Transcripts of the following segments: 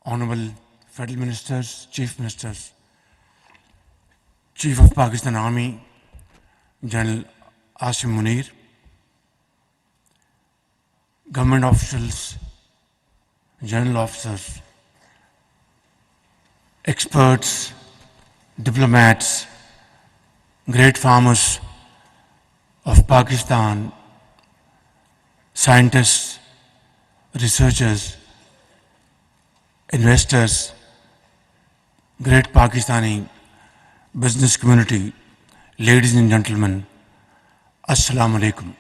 Honorable Federal Ministers, Chief Ministers, Chief of Pakistan Army, General Asim Munir, government officials, general officers, experts, diplomats, great farmers of Pakistan, scientists, researchers, investors, great Pakistani business community, ladies and gentlemen, Assalamu alaikum.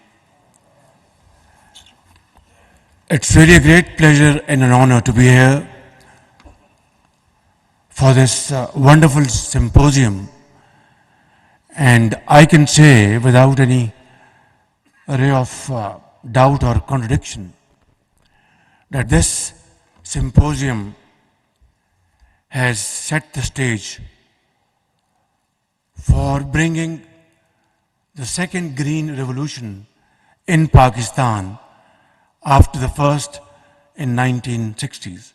It's really a great pleasure and an honor to be here for this wonderful symposium. And I can say without any ray of doubt or contradiction that this symposium has set the stage for bringing the second green revolution in Pakistan after the first in 1960s.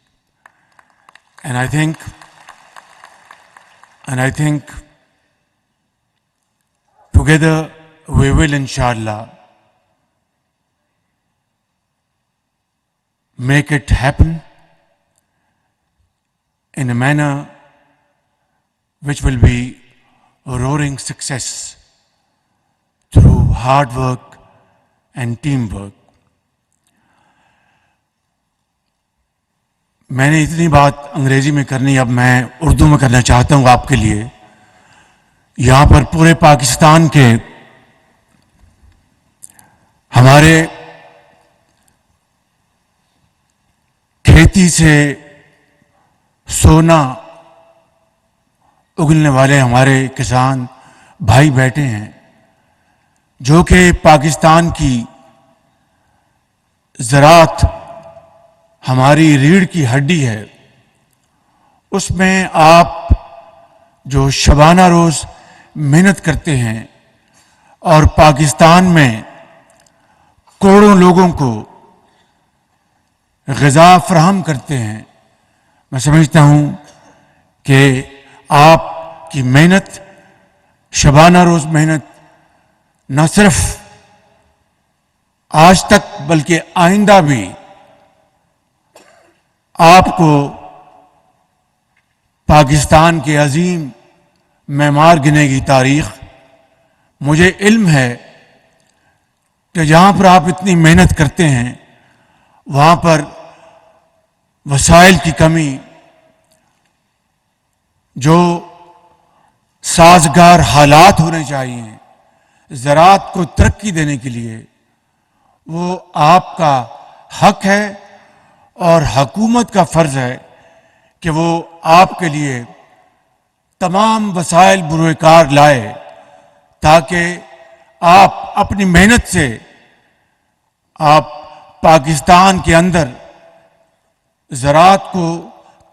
And I think together we will, inshallah, make it happen in a manner which will be a roaring success through hard work and teamwork. میں نے اتنی بات انگریزی میں کرنی، اب میں اردو میں کرنا چاہتا ہوں آپ کے لیے. یہاں پر پورے پاکستان کے ہمارے کھیتی سے سونا اگلنے والے ہمارے کسان بھائی بیٹھے ہیں جو کہ پاکستان کی زراعت ہماری ریڑھ کی ہڈی ہے. اس میں آپ جو شبانہ روز محنت کرتے ہیں اور پاکستان میں کروڑوں لوگوں کو غذا فراہم کرتے ہیں، میں سمجھتا ہوں کہ آپ کی محنت، شبانہ روز محنت نہ صرف آج تک بلکہ آئندہ بھی آپ کو پاکستان کے عظیم معمار گنے گی تاریخ. مجھے علم ہے کہ جہاں پر آپ اتنی محنت کرتے ہیں وہاں پر وسائل کی کمی، جو سازگار حالات ہونے چاہیے زراعت کو ترقی دینے کے لیے، وہ آپ کا حق ہے اور حکومت کا فرض ہے کہ وہ آپ کے لیے تمام وسائل بروئے کار لائے تاکہ آپ اپنی محنت سے آپ پاکستان کے اندر زراعت کو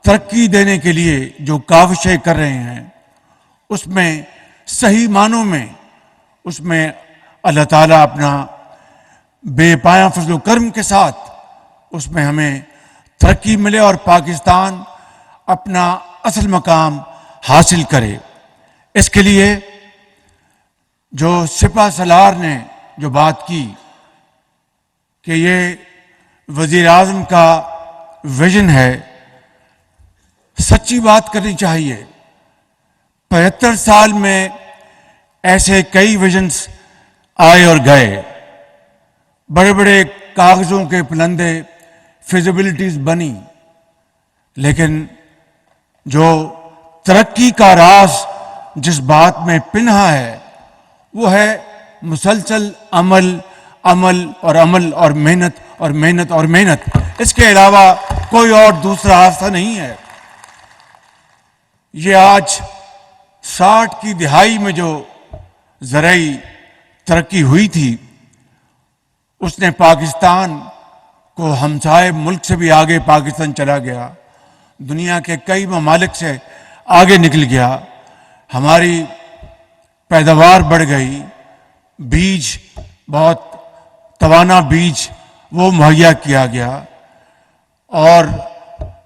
ترقی دینے کے لیے جو کاوشیں کر رہے ہیں اس میں صحیح معنوں میں اس میں اللہ تعالیٰ اپنا بے پایاں فضل و کرم کے ساتھ اس میں ہمیں ترقی ملے اور پاکستان اپنا اصل مقام حاصل کرے. اس کے لیے جو سپہ سالار نے جو بات کی کہ یہ وزیر اعظم کا ویژن ہے، سچی بات کرنی چاہیے. 75 سال میں ایسے کئی ویژنز آئے اور گئے، بڑے بڑے کاغذوں کے پلندے فیزیبلٹیز بنی، لیکن جو ترقی کا راز جس بات میں پنہا ہے وہ ہے مسلسل عمل عمل اور عمل اور محنت اور محنت اور محنت. اس کے علاوہ کوئی اور دوسرا راستہ نہیں ہے. یہ آج 60 کی دہائی میں جو زرعی ترقی ہوئی تھی اس نے پاکستان کو ہمسائے ملک سے بھی آگے پاکستان چلا گیا، دنیا کے کئی ممالک سے آگے نکل گیا. ہماری پیداوار بڑھ گئی، بیج بہت توانا بیج وہ مہیا کیا گیا، اور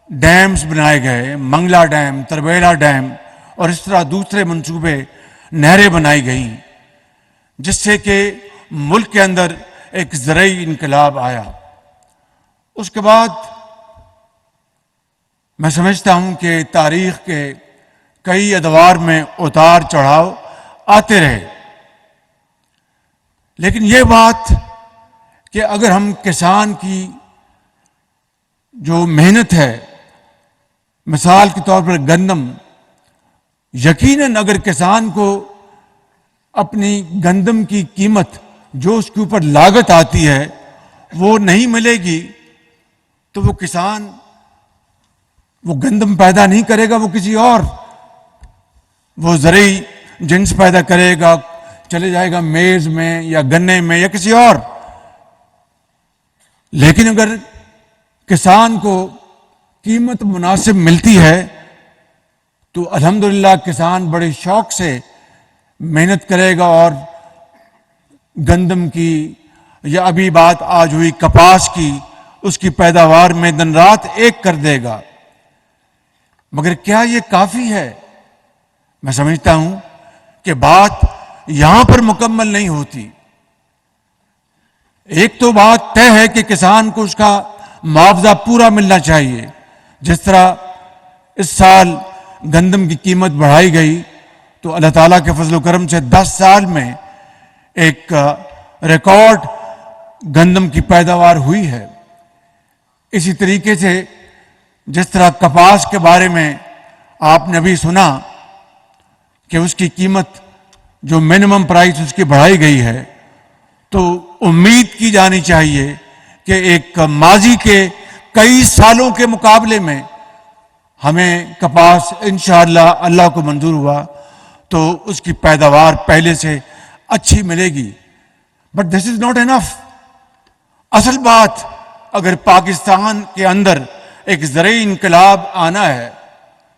ڈیمز بنائے گئے، منگلا ڈیم، تربیلا ڈیم اور اس طرح دوسرے منصوبے، نہریں بنائی گئیں، جس سے کہ ملک کے اندر ایک زرعی انقلاب آیا۔ اس کے بعد میں سمجھتا ہوں کہ تاریخ کے کئی ادوار میں اتار چڑھاؤ آتے رہے، لیکن یہ بات کہ اگر ہم کسان کی جو محنت ہے، مثال کے طور پر گندم، یقیناً اگر کسان کو اپنی گندم کی قیمت جو اس کے اوپر لاگت آتی ہے وہ نہیں ملے گی تو وہ کسان وہ گندم پیدا نہیں کرے گا، وہ کسی اور وہ زرعی جنس پیدا کرے گا، چلے جائے گا میز میں یا گنے میں یا کسی اور۔ لیکن اگر کسان کو قیمت مناسب ملتی ہے تو الحمدللہ کسان بڑے شوق سے محنت کرے گا اور گندم کی یا ابھی بات آج ہوئی کپاس کی، اس کی پیداوار میں دن رات ایک کر دے گا۔ مگر کیا یہ کافی ہے؟ میں سمجھتا ہوں کہ بات یہاں پر مکمل نہیں ہوتی۔ ایک تو بات طے ہے کہ کسان کو اس کا معاوضہ پورا ملنا چاہیے، جس طرح اس سال گندم کی قیمت بڑھائی گئی تو اللہ تعالیٰ کے فضل و کرم سے 10 سال میں ایک ریکارڈ گندم کی پیداوار ہوئی ہے۔ اسی طریقے سے جس طرح کپاس کے بارے میں آپ نے ابھی سنا کہ اس کی قیمت جو منیمم پرائس اس کی بڑھائی گئی ہے، تو امید کی جانی چاہیے کہ ایک ماضی کے کئی سالوں کے مقابلے میں ہمیں کپاس انشاءاللہ اللہ کو منظور ہوا تو اس کی پیداوار پہلے سے اچھی ملے گی۔ But this is not enough. اصل بات اگر پاکستان کے اندر ایک زرعی انقلاب آنا ہے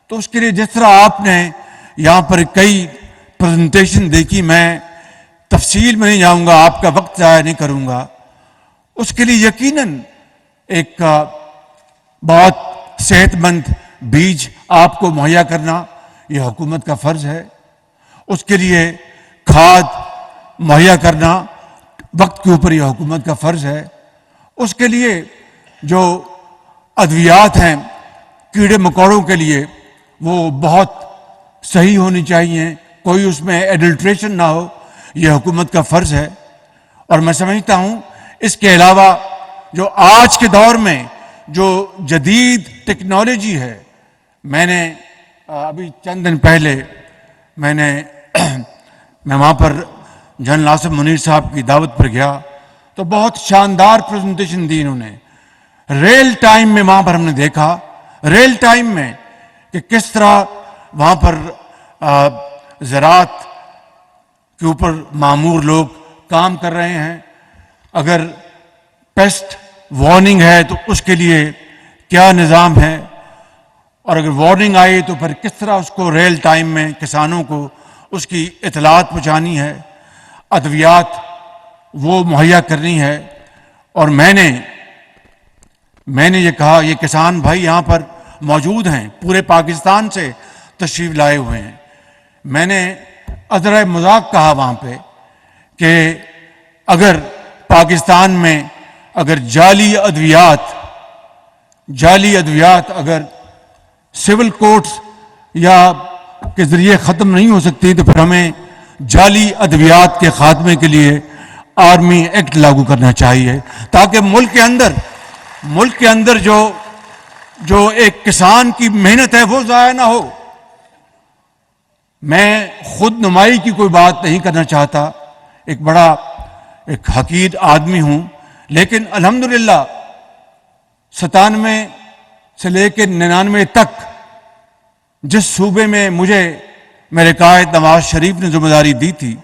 تو اس کے لیے جس طرح آپ نے یہاں پر کئی پریزنٹیشن دیکھی، میں تفصیل میں نہیں جاؤں گا، آپ کا وقت ضائع نہیں کروں گا، اس کے لیے یقیناً ایک بہت صحت مند بیج آپ کو مہیا کرنا یہ حکومت کا فرض ہے۔ اس کے لیے کھاد مہیا کرنا وقت کے اوپر یہ حکومت کا فرض ہے۔ اس کے لیے جو ادویات ہیں کیڑے مکوڑوں کے لیے وہ بہت صحیح ہونی چاہیے، کوئی اس میں ایڈلٹریشن نہ ہو، یہ حکومت کا فرض ہے۔ اور میں سمجھتا ہوں اس کے علاوہ جو آج کے دور میں جو جدید ٹیکنالوجی ہے، میں نے ابھی چند دن پہلے میں وہاں پر جنرل آصف منیر صاحب کی دعوت پر گیا تو بہت شاندار پریزنٹیشن دی انہوں نے۔ ریل ٹائم میں وہاں پر ہم نے دیکھا، ریل ٹائم میں کہ کس طرح وہاں پر زراعت کے اوپر معمور لوگ کام کر رہے ہیں۔ اگر پیسٹ وارننگ ہے تو اس کے لیے کیا نظام ہے، اور اگر وارننگ آئی تو پھر کس طرح اس کو ریل ٹائم میں کسانوں کو اس کی اطلاعات پہنچانی ہے، ادویات وہ مہیا کرنی ہے۔ اور میں نے یہ کہا، یہ کسان بھائی یہاں پر موجود ہیں، پورے پاکستان سے تشریف لائے ہوئے ہیں۔ میں نے ادرائے مذاق کہا وہاں پہ کہ اگر پاکستان میں اگر جعلی ادویات اگر سول کورٹس یا کے ذریعے ختم نہیں ہو سکتی تو پھر ہمیں جعلی ادویات کے خاتمے کے لیے آرمی ایکٹ لاگو کرنا چاہیے، تاکہ ملک کے اندر جو ایک کسان کی محنت ہے وہ ضائع نہ ہو۔ میں خود نمائی کی کوئی بات نہیں کرنا چاہتا، ایک حقیر آدمی ہوں، لیکن الحمدللہ 97 سے لے کے 99 تک جس صوبے میں مجھے میرے قائد نواز شریف نے ذمہ داری دی تھی،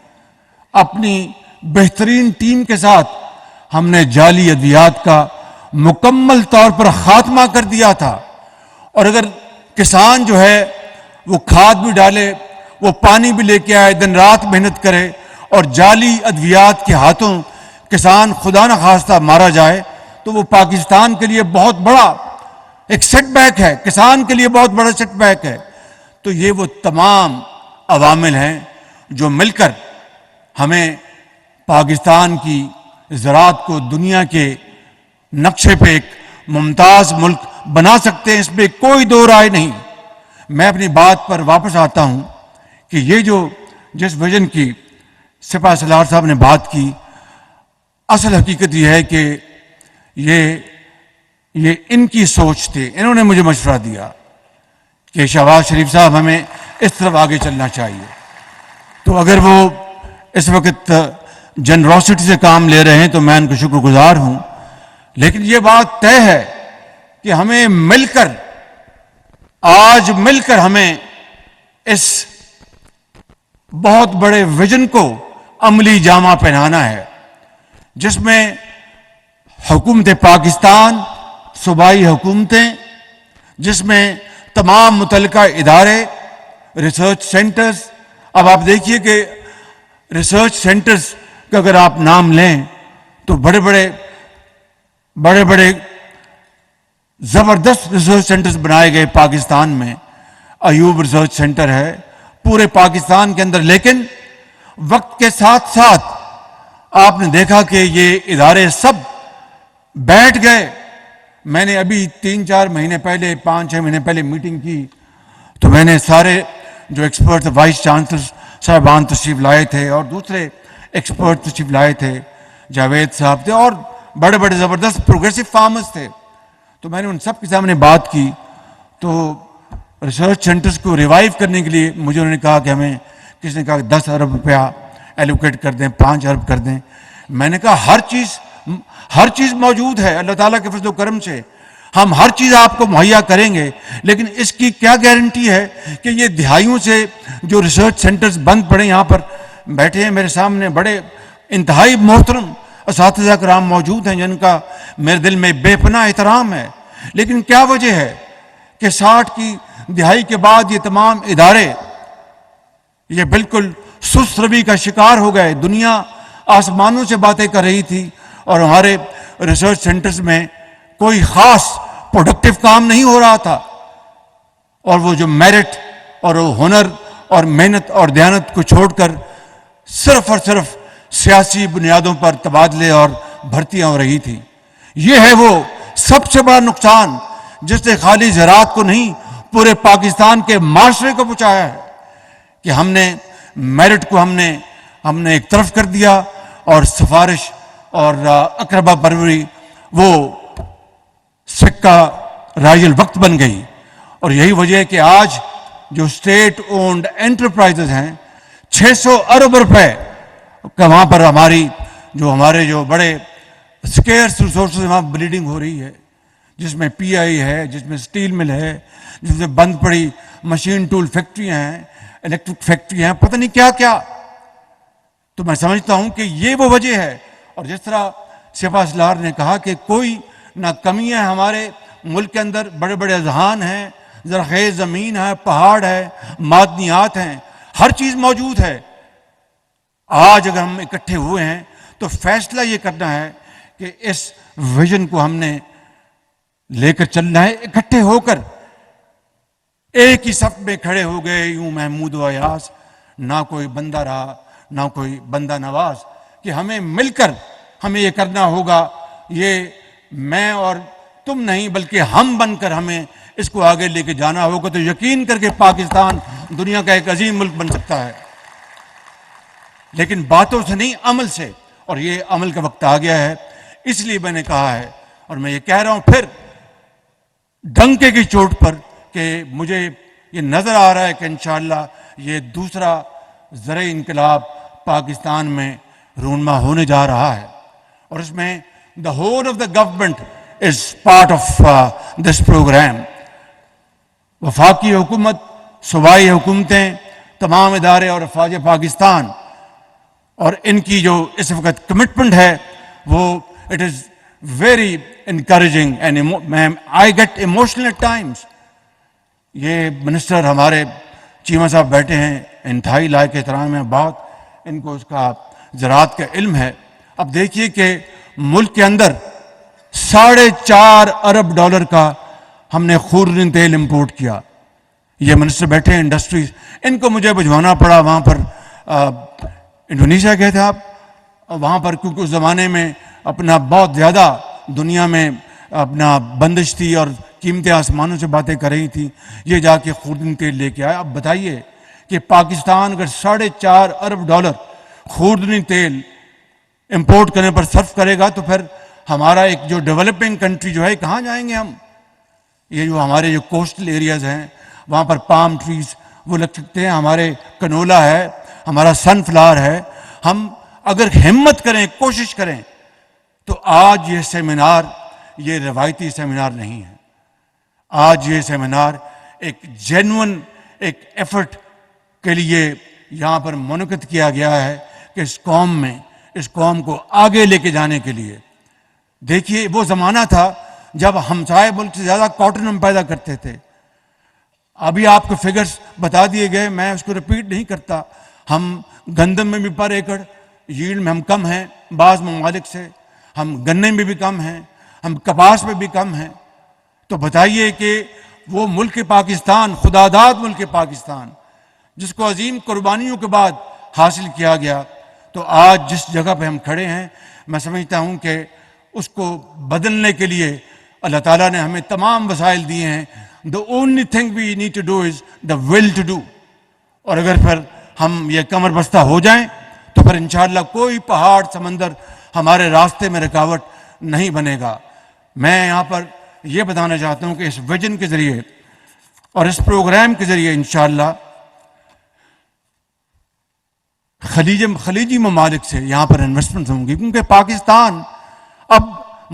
اپنی بہترین ٹیم کے ساتھ ہم نے جعلی ادویات کا مکمل طور پر خاتمہ کر دیا تھا۔ اور اگر کسان جو ہے وہ کھاد بھی ڈالے، وہ پانی بھی لے کے آئے، دن رات محنت کرے، اور جعلی ادویات کے ہاتھوں کسان خدا نخواستہ مارا جائے تو وہ پاکستان کے لیے بہت بڑا ایک سیٹ بیک ہے، کسان کے لیے بہت بڑا سیٹ بیک ہے. تو یہ وہ تمام عوامل ہیں جو مل کر ہمیں پاکستان کی زراعت کو دنیا کے نقشے پہ ایک ممتاز ملک بنا سکتے ہیں. اس میں کوئی دو رائے نہیں. میں اپنی بات پر واپس آتا ہوں کہ یہ جو جس ویژن کی سپاہ سالار صاحب نے بات کی، اصل حقیقت یہ ہے کہ یہ ان کی سوچ تھی. انہوں نے مجھے مشورہ دیا کہ شہباز شریف صاحب ہمیں اس طرف آگے چلنا چاہیے. تو اگر وہ اس وقت جنروسٹی سے کام لے رہے ہیں تو میں ان کو شکر گزار ہوں. لیکن یہ بات طے ہے کہ ہمیں مل کر ہمیں اس بہت بڑے ویژن کو عملی جامہ پہنانا ہے، جس میں حکومت پاکستان، صوبائی حکومتیں، جس میں تمام متعلقہ ادارے، ریسرچ سینٹرز. اب آپ دیکھیے کہ ریسرچ سینٹرز کا اگر آپ نام لیں تو بڑے بڑے زبردست ریسرچ سینٹرز بنائے گئے پاکستان میں. ایوب ریسرچ سینٹر ہے پورے پاکستان کے اندر. لیکن وقت کے ساتھ ساتھ آپ نے دیکھا کہ یہ ادارے سب بیٹھ گئے. میں نے ابھی 3-4 مہینے پہلے 5-6 مہینے پہلے میٹنگ کی تو میں نے سارے جو ایکسپرٹ وائس چانسلر صاحبان تشریف لائے تھے اور دوسرے ایکسپرٹ تشریف لائے تھے، جاوید صاحب تھے اور بڑے بڑے زبردست پروگریسو فارمرز تھے. تو میں نے ان سب کے سامنے بات کی. تو ریسرچ سینٹرز کو ریوائیو کرنے کے لیے مجھے انہوں نے کہا کہ ہمیں کسی نے کہا 10 ارب روپیہ ایلوکیٹ کر دیں، 5 ارب کر دیں. میں نے کہا ہر چیز موجود ہے اللہ تعالیٰ کے فضل و کرم سے. ہم ہر چیز آپ کو مہیا کریں گے، لیکن اس کی کیا گارنٹی ہے کہ یہ دہائیوں سے جو ریسرچ سینٹرز بند پڑے یہاں پر بیٹھے ہیں میرے سامنے بڑے انتہائی محترم اساتذہ کرام موجود ہیں جن کا میرے دل میں بے پناہ احترام ہے. لیکن کیا وجہ ہے کہ 60 کی دہائی کے بعد یہ تمام ادارے یہ بالکل سست روی کا شکار ہو گئے. دنیا آسمانوں سے باتیں کر رہی تھی اور ہمارے ریسرچ سینٹرز میں کوئی خاص پروڈکٹیو کام نہیں ہو رہا تھا. اور وہ جو میرٹ اور وہ ہنر اور محنت اور دیانت کو چھوڑ کر صرف اور صرف سیاسی بنیادوں پر تبادلے اور بھرتیاں ہو رہی تھی. یہ ہے وہ سب سے بڑا نقصان جس نے خالی زراعت کو نہیں پورے پاکستان کے معاشرے کو پہنچایا ہے کہ ہم نے میرٹ کو ہم نے ایک طرف کر دیا اور سفارش اور اقربا پروری وہ سکہ رائج الوقت بن گئی. اور یہی وجہ ہے کہ آج جو اسٹیٹ اونڈ انٹرپرائزز ہیں 600 ارب روپے کا وہاں پر ہمارے جو بڑے سکیئرس ریسورسز وہاں بلیڈنگ ہو رہی ہے، جس میں پی آئی ہے، جس میں سٹیل مل ہے، جس میں بند پڑی مشین ٹول فیکٹریاں ہیں، الیکٹرک فیکٹریاں ہیں، پتہ نہیں کیا کیا. تو میں سمجھتا ہوں کہ یہ وہ وجہ ہے. اور جس طرح سپاہ سالار نے کہا کہ کوئی نہ کمی ہے ہمارے ملک کے اندر، بڑے بڑے اذہان ہیں، زرخیز زمین ہے، پہاڑ ہے، معدنیات ہیں، ہر چیز موجود ہے. آج اگر ہم اکٹھے ہوئے ہیں تو فیصلہ یہ کرنا ہے کہ اس ویژن کو ہم نے لے کر چلنا ہے اکٹھے ہو کر. ایک ہی صف میں کھڑے ہو گئے یوں محمود و ایاز، نہ کوئی بندہ رہا نہ کوئی بندہ نواز. کہ ہمیں مل کر ہمیں یہ کرنا ہوگا. یہ میں اور تم نہیں بلکہ ہم بن کر ہمیں اس کو آگے لے کے جانا ہوگا. تو یقین کر کے پاکستان دنیا کا ایک عظیم ملک بن سکتا ہے، لیکن باتوں سے نہیں عمل سے. اور یہ عمل کا وقت آ گیا ہے. اس لیے میں نے کہا ہے اور میں یہ کہہ رہا ہوں پھر ڈنکے کی چوٹ پر کہ مجھے یہ نظر آ رہا ہے کہ انشاءاللہ یہ دوسرا زرعی انقلاب پاکستان میں رونما ہونے جا رہا ہے. اور اس میں the whole of the government is part of this program. وفاقی حکومت، صوبائی حکومتیں، تمام ادارے اور افواج پاکستان اور ان کی جو اس وقت کمٹمنٹ ہے وہ it is very encouraging and I get emotional at times. یہ منسٹر ہمارے چیمہ صاحب بیٹھے ہیں، انتہائی لائق احترام ہے، بہت ان کو اس کا زراعت کا علم ہے. اب دیکھیے کہ ملک کے اندر $4.5 ارب کا ہم نے خوردنی تیل امپورٹ کیا. یہ منسٹر بیٹھے ہیں انڈسٹریز, ان کو مجھے بھجوانا پڑا وہاں پر. انڈونیشیا گئے تھے آپ وہاں پر, کیونکہ اس زمانے میں اپنا بہت زیادہ دنیا میں اپنا بندش تھی اور قیمتیں آسمانوں سے باتیں کر رہی تھیں. یہ جا کے خوردنی تیل لے کے آئے. اب بتائیے کہ پاکستان اگر $4.5 ارب خوردنی تیل امپورٹ کرنے پر صرف کرے گا تو پھر ہمارا ایک جو ڈیولپنگ کنٹری جو ہے کہاں جائیں گے ہم. یہ جو ہمارے جو کوسٹل ایریاز ہیں وہاں پر پام ٹریز وہ لگ سکتے ہیں, ہمارے کنولا ہے, ہمارا سن فلاور ہے. ہم اگر ہمت کریں, کوشش کریں, تو آج یہ سیمینار یہ روایتی سیمینار نہیں ہے. آج یہ سیمینار ایک جینون ایک ایفرٹ کے لیے یہاں پر منعقد کیا گیا ہے کہ اس قوم کو آگے لے کے جانے کے لیے. دیکھیے وہ زمانہ تھا جب ہمسائے ملک سے زیادہ کاٹن ہم پیدا کرتے تھے. ابھی آپ کو فگرز بتا دیے گئے, میں اس کو رپیٹ نہیں کرتا. ہم گندم میں بھی پر ایکڑ ییلڈ میں ہم کم ہیں بعض ممالک سے, ہم گنے میں بھی کم ہیں, ہم کپاس میں بھی کم ہیں. تو بتائیے کہ وہ ملک پاکستان, خداداد ملک پاکستان, جس کو عظیم قربانیوں کے بعد حاصل کیا گیا, تو آج جس جگہ پہ ہم کھڑے ہیں میں سمجھتا ہوں کہ اس کو بدلنے کے لیے اللہ تعالیٰ نے ہمیں تمام وسائل دیے ہیں. The only thing we need to do is the will to do. اور اگر پھر ہم یہ کمر بستہ ہو جائیں تو پھر انشاءاللہ کوئی پہاڑ سمندر ہمارے راستے میں رکاوٹ نہیں بنے گا. میں یہاں پر یہ بتانا چاہتا ہوں کہ اس ویژن کے ذریعے اور اس پروگرام کے ذریعے انشاءاللہ خلیجی ممالک سے یہاں پر انویسٹمنٹ ہوں گی, کیونکہ پاکستان اب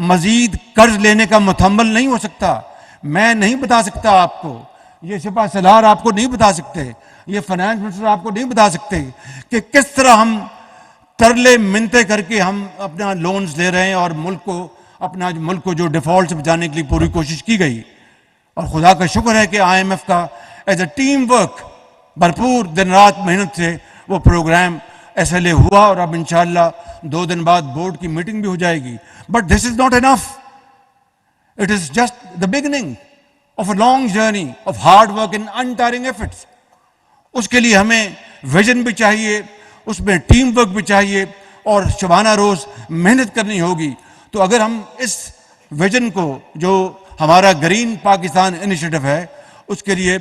مزید قرض لینے کا متحمل نہیں ہو سکتا. میں نہیں بتا سکتا آپ کو, یہ سپاہ سالار آپ کو نہیں بتا سکتے, یہ فائنانس منسٹر آپ کو نہیں بتا سکتے کہ کس طرح ہم ترلے منتے کر کے ہم اپنا لونز لے رہے ہیں اور ملک کو جو ڈیفالٹ سے بچانے کے لیے پوری کوشش کی گئی. اور خدا کا شکر ہے کہ IMF کا ایز اے ٹیم ورک بھرپور دن رات محنت سے وہ پروگرام SLA ہوا, اور اب انشاءاللہ 2 دن بعد بورڈ کی میٹنگ بھی ہو جائے گی. But this is not enough. It is just the beginning of a long journey of hard work and untiring efforts. اس کے لیے ہمیں ویژن بھی چاہیے, اس میں ٹیم ورک بھی چاہیے, اور شبانہ روز محنت کرنی ہوگی. تو اگر ہم اس ویژن کو جو ہمارا گرین پاکستان انیشیٹو ہے اس کے لیے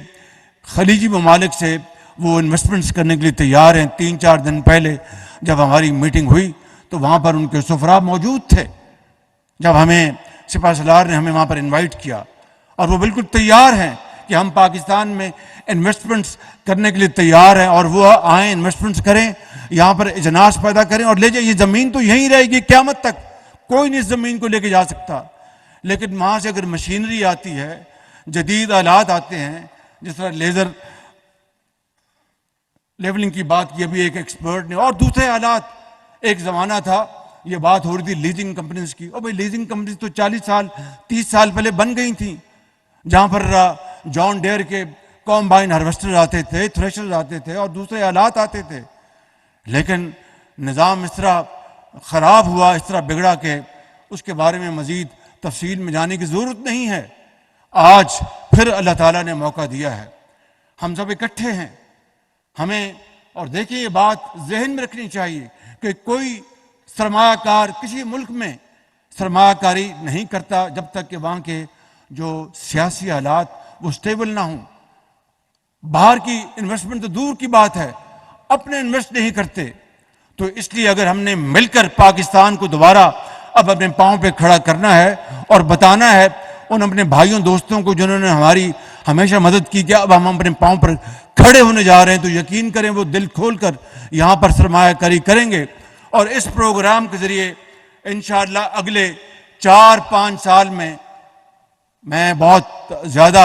خلیجی ممالک سے وہ انویسٹمنٹس کرنے کے لیے تیار ہیں. 3-4 دن پہلے جب ہماری میٹنگ ہوئی تو وہاں پر ان کے سفراء موجود تھے. جب ہمیں سپاہ سالار نے ہمیں وہاں پر انوائٹ کیا, اور وہ بالکل تیار ہیں کہ ہم پاکستان میں انویسٹمنٹس کرنے کے لیے تیار ہیں, اور وہ آئیں انویسٹمنٹس کریں, یہاں پر اجناس پیدا کریں اور لے جائیں. یہ زمین تو یہیں رہے گی قیامت تک, کوئی نہیں اس زمین کو لے کے جا سکتا. لیکن وہاں سے اگر مشینری آتی ہے, جدید آلات آتے ہیں, جس طرح لیزر لیولنگ کی بات کی ابھی ایک ایکسپرٹ نے, اور دوسرے آلات. ایک زمانہ تھا یہ بات ہو رہی تھی لیزنگ کمپنیز کی, اور بھائی لیزنگ کمپنیز تو 40 سال 30 سال پہلے بن گئی تھیں, جہاں پر جان ڈیئر کے کمبائن ہارویسٹر آتے تھے, تھریشر آتے تھے, اور دوسرے آلات آتے تھے. لیکن نظام اس طرح خراب ہوا, اس طرح بگڑا کہ اس کے بارے میں مزید تفصیل میں جانے کی ضرورت نہیں ہے. آج پھر اللہ تعالیٰ نے موقع دیا ہے, ہم سب اکٹھے ہیں. ہمیں, اور دیکھیے یہ بات ذہن میں رکھنی چاہیے کہ کوئی سرمایہ کار کسی ملک میں سرمایہ کاری نہیں کرتا جب تک کہ وہاں کے جو سیاسی حالات وہ سٹیبل نہ ہوں. باہر کی انویسٹمنٹ تو دور کی بات ہے, اپنے انویسٹ نہیں کرتے. تو اس لیے اگر ہم نے مل کر پاکستان کو دوبارہ اب اپنے پاؤں پہ کھڑا کرنا ہے اور بتانا ہے ان اپنے بھائیوں دوستوں کو جنہوں نے ہماری ہمیشہ مدد کی کہ اب ہم اپنے پاؤں پر کھڑے ہونے جا رہے ہیں, تو یقین کریں وہ دل کھول کر یہاں پر سرمایہ کاری کریں گے. اور اس پروگرام کے ذریعے انشاءاللہ اگلے 4-5 سال میں بہت زیادہ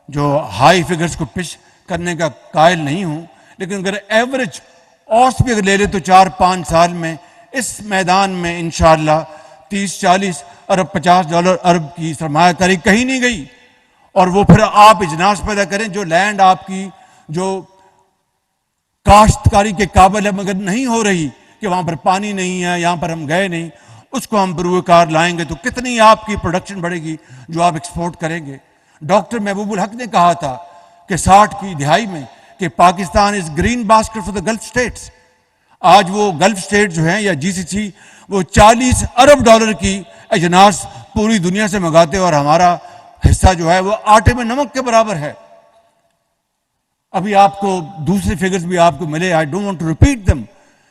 جو ہائی فگرز کو پچ کرنے کا قائل نہیں ہوں, لیکن اگر ایوریج اوس بھی اگر لے لے تو 4-5 سال میں اس میدان میں انشاءاللہ 30-40 ارب $50 ارب کی سرمایہ کاری کہیں نہیں گئی. اور وہ پھر آپ اجناس پیدا کریں, جو لینڈ آپ کی جو کاشتکاری کے قابل ہے مگر نہیں ہو رہی کہ وہاں پر پانی نہیں ہے, یہاں پر ہم گئے نہیں, اس کو ہم بروئے کار لائیں گے تو کتنی آپ کی پروڈکشن بڑھے گی جو آپ ایکسپورٹ کریں گے. ڈاکٹر محبوب الحق نے کہا تھا کہ 60 کی دہائی میں کہ Pakistan is green basket for the gulf states. آج وہ گلف اسٹیٹ جو ہیں یا جی سی سی وہ $40 ارب کی اجناس پوری دنیا سے منگاتے اور ہمارا حصہ جو ہے وہ آٹے میں نمک کے برابر ہے. ابھی آپ کو دوسرے فگرز بھی آپ کو ملے, I don't want to repeat them.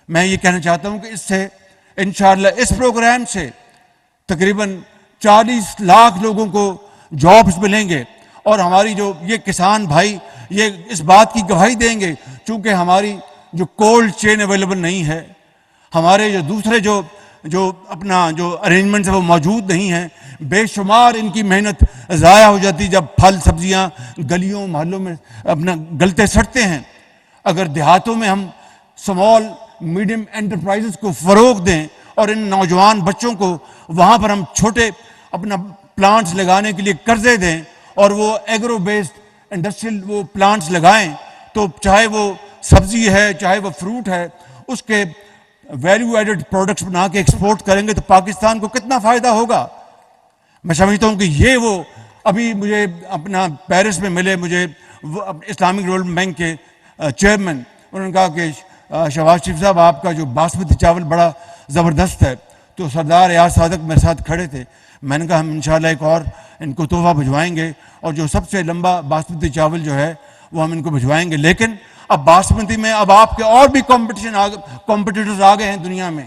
میں یہ کہنا چاہتا ہوں کہ اس سے انشاءاللہ اس پروگرام سے تقریباً 40 لاکھ لوگوں کو جابز ملیں گے اور ہماری جو یہ کسان بھائی یہ اس بات کی گواہی دیں گے چونکہ ہماری جو کولڈ چین اویلیبل نہیں ہے, ہمارے جو دوسرے جو اپنا جو ارینجمنٹس ہیں وہ موجود نہیں ہیں, بے شمار ان کی محنت ضائع ہو جاتی جب پھل سبزیاں گلیوں محلوں میں اپنا گلتے سڑتے ہیں. اگر دیہاتوں میں ہم سمال میڈیم انٹرپرائزز کو فروغ دیں اور ان نوجوان بچوں کو وہاں پر ہم چھوٹے اپنا پلانٹس لگانے کے لیے قرضے دیں اور وہ ایگرو بیسڈ انڈسٹریل وہ پلانٹس لگائیں تو چاہے وہ سبزی ہے چاہے وہ فروٹ ہے اس کے ویلیو ایڈڈ پروڈکٹس بنا کے ایکسپورٹ کریں گے تو پاکستان کو کتنا فائدہ ہوگا. میں سمجھتا ہوں کہ یہ وہ ابھی مجھے اپنا پیرس میں ملے مجھے اسلامک ڈیولپمنٹ بینک کے چیئرمین, انہوں نے کہا کہ شہباز شریف صاحب آپ کا جو باسمتی چاول بڑا زبردست ہے. تو سردار ایاز صادق میرے ساتھ کھڑے تھے, میں نے کہا ہم انشاءاللہ ایک اور ان کو تحفہ بھجوائیں گے اور جو سب سے لمبا باسمتی چاول جو ہے وہ ہم ان کو بھجوائیں گے. لیکن اب باسمتی میں اب آپ کے اور بھی کمپٹیٹرز آ گئے ہیں دنیا میں,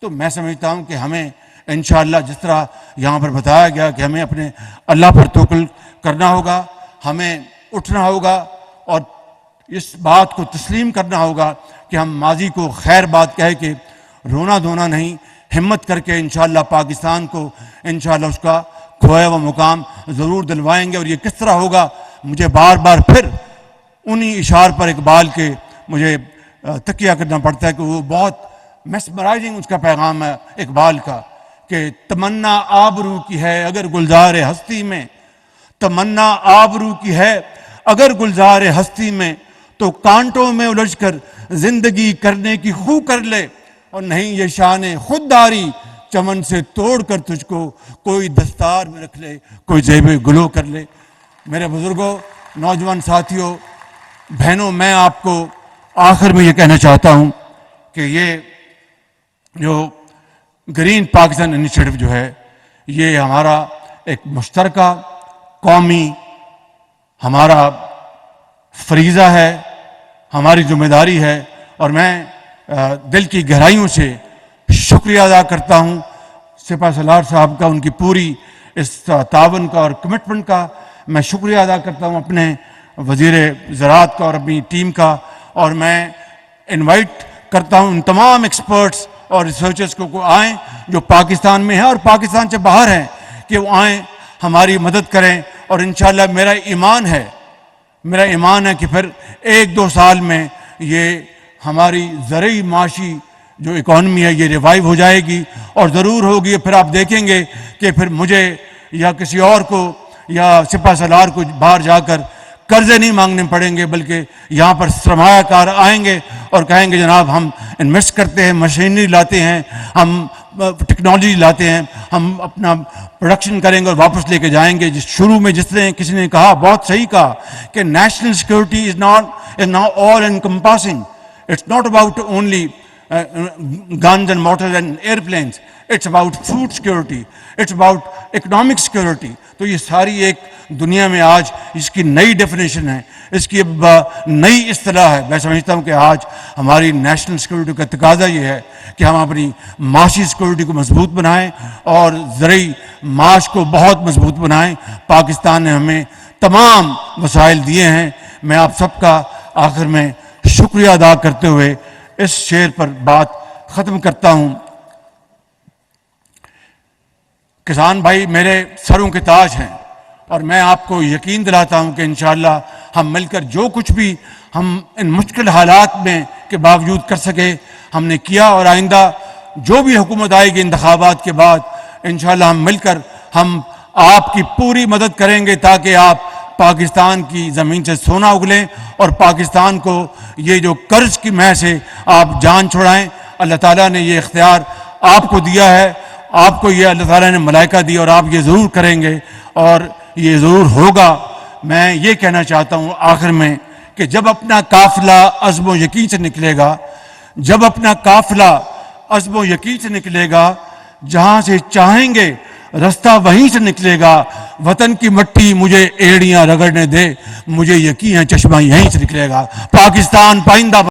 تو میں سمجھتا ہوں کہ ہمیں انشاءاللہ جس طرح یہاں پر بتایا گیا کہ ہمیں اپنے اللہ پر توکل کرنا ہوگا, ہمیں اٹھنا ہوگا اور اس بات کو تسلیم کرنا ہوگا کہ ہم ماضی کو خیر بات کہہ کے رونا دھونا نہیں, ہمت کر کے انشاءاللہ پاکستان کو انشاءاللہ اس کا کھویا ہوا مقام ضرور دلوائیں گے. اور یہ کس طرح ہوگا مجھے بار بار پھر انہی اشعار پر اقبال کے مجھے تکیہ کرنا پڑتا ہے کہ وہ بہت میسمرائزنگ اس کا پیغام ہے اقبال کا کہ تمنا آبرو کی ہے اگر گلزار ہستی میں, تمنا آبرو کی ہے اگر گلزار ہستی میں, تو کانٹوں میں الجھ کر زندگی کرنے کی خو کر لے, اور نہیں یہ شان خودداری چمن سے توڑ کر تجھ کو کوئی دستار میں رکھ لے, کوئی زیب گلو کر لے. میرے بزرگوں, نوجوان ساتھیوں, بہنوں, میں آپ کو آخر میں یہ کہنا چاہتا ہوں کہ یہ جو گرین پاکستان انیشیٹو جو ہے یہ ہمارا ایک مشترکہ قومی ہمارا فریضہ ہے, ہماری ذمہ داری ہے. اور میں دل کی گہرائیوں سے شکریہ ادا کرتا ہوں سپہ سالار صاحب کا, ان کی پوری اس تعاون کا اور کمٹمنٹ کا. میں شکریہ ادا کرتا ہوں اپنے وزیر زراعت کا اور اپنی ٹیم کا, اور میں انوائٹ کرتا ہوں ان تمام ایکسپرٹس اور ریسرچرز کو آئیں جو پاکستان میں ہیں اور پاکستان سے باہر ہیں کہ وہ آئیں ہماری مدد کریں. اور انشاءاللہ میرا ایمان ہے کہ پھر 1-2 سال میں یہ ہماری زرعی معاشی جو اکانومی ہے یہ ریوائیو ہو جائے گی اور ضرور ہوگی. پھر آپ دیکھیں گے کہ پھر مجھے یا کسی اور کو یا سپہ سالار کو باہر جا کر قرضے نہیں مانگنے پڑیں گے, بلکہ یہاں پر سرمایہ کار آئیں گے اور کہیں گے جناب ہم انویسٹ کرتے ہیں, مشینری لاتے ہیں, ہم ٹیکنالوجی لاتے ہیں, ہم اپنا پروڈکشن کریں گے اور واپس لے کے جائیں گے. شروع میں جس نے کسی نے کہا, بہت صحیح کہا, کہ national security is not all encompassing. It's not about only guns and mortars and airplanes. It's about food security. It's about economic security. تو یہ ساری ایک دنیا میں آج اس کی نئی ڈیفینیشن ہے, اس کی نئی اصطلاح ہے. میں سمجھتا ہوں کہ آج ہماری نیشنل سیکورٹی کا تقاضا یہ ہے کہ ہم اپنی معاشی سیکورٹی کو مضبوط بنائیں اور زرعی معاش کو بہت مضبوط بنائیں. پاکستان نے ہمیں تمام وسائل دیے ہیں. میں آپ سب کا آخر میں شکریہ ادا کرتے ہوئے اس شعر پر بات ختم کرتا ہوں. کسان بھائی میرے سروں کے تاج ہیں اور میں آپ کو یقین دلاتا ہوں کہ انشاءاللہ ہم مل کر جو کچھ بھی ہم ان مشکل حالات میں کے باوجود کر سکے ہم نے کیا, اور آئندہ جو بھی حکومت آئے گی انتخابات کے بعد انشاءاللہ ہم مل کر ہم آپ کی پوری مدد کریں گے تاکہ آپ پاکستان کی زمین سے سونا اگلیں اور پاکستان کو یہ جو قرض کی مہ سے آپ جان چھڑائیں. اللہ تعالیٰ نے یہ اختیار آپ کو دیا ہے آپ کو یہ اللہ تعالیٰ نے ملائکہ دی اور آپ یہ ضرور کریں گے اور یہ ضرور ہوگا. میں یہ کہنا چاہتا ہوں آخر میں کہ جب اپنا قافلہ عزم و یقین سے نکلے گا، جب اپنا قافلہ عزم و یقین سے نکلے گا، جہاں سے چاہیں گے رستہ وہیں سے نکلے گا. وطن کی مٹی مجھے ایڑیاں رگڑنے دے، مجھے یقین ہے چشمہ یہیں سے نکلے گا. پاکستان پائندہ